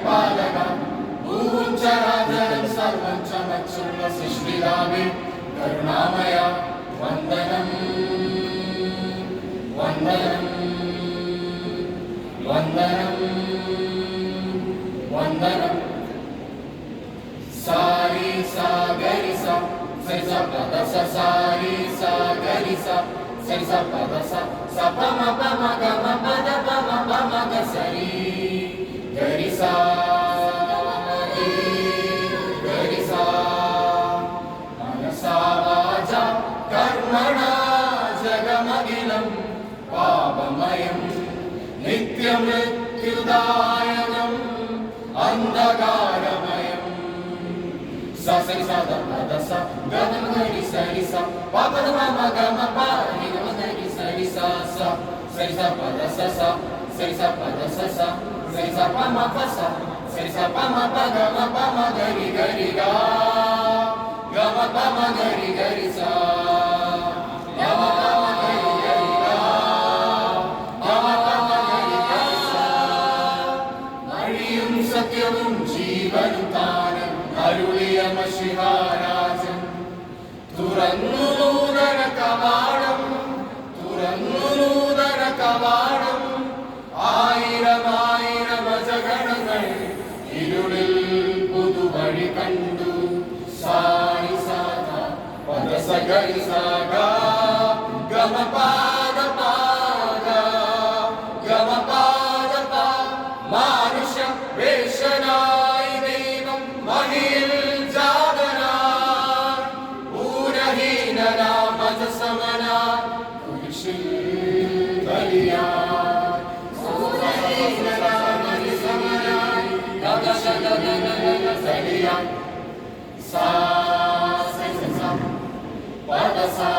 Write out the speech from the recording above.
പരിപാലക ഭൂവും ചരാചരം സർവം ചമച്ചുള്ള സൃഷ്ടിതാവേ കരുണാമയ വന്ദനം വന്ദനം വന്ദനം വന്ദനം സാരി സാഗരി സ സരി സ പദ സ സാരി സാഗരി സ സരി സ പദ സ സ പ മ പ മ ഗ മ പദ പ മ പ മ ഗ സരി ഗരി സ ഗരി സ മനസാ വാച കർമ്മണാ ജഗമഖിലം പാപമയം നിത്യമൃത്യുദായകം അന്ധകാരമയം സരി സ പദ സ ഗ മ ഗരി സരി സ പ പദ മ മ ഗ മ പ നി ഗ മ ഗരി സരി സ സ സരി സ പദ സ സ സരി സ പദ സ സ സരി സ പ മ പ സ സരി സ പ മ പ ഗ മ പ മ ഗരി ഗരി ഗ ഗ മ പ മ ഗരി ഗരി സ ഗ മ പ മ ഗരി ഗരി ഗ ഗ മ പ മ ഗരി ഗരി സ വഴിയും സത്യവും ജീവനും താനും അരുളിയ മഷിഹാരാജൻ തുറന്നു നൂതന കവാടം തുറന്നു നൂതന കവാടം ആയിരമായിരം അജഗണങ്ങൾ ഇരുളിൽ പുതുവഴി കണ്ടു സാരി സാധ പദ സഗരി സാഗ ഗമ പാദ പാദ ഗമ പാദ പാ മാനുഷ്യ വേഷനായി ദൈവം മഹിയിൽ ജാതനായി ഊരഹീനനാം അജസമനായി കുരിശിൽ ബലിയായി സൂരഹീനനാം അജസമനായി ഗഗഗഗഗഗഗ ബലിയായി സാ സ സ പദ സാ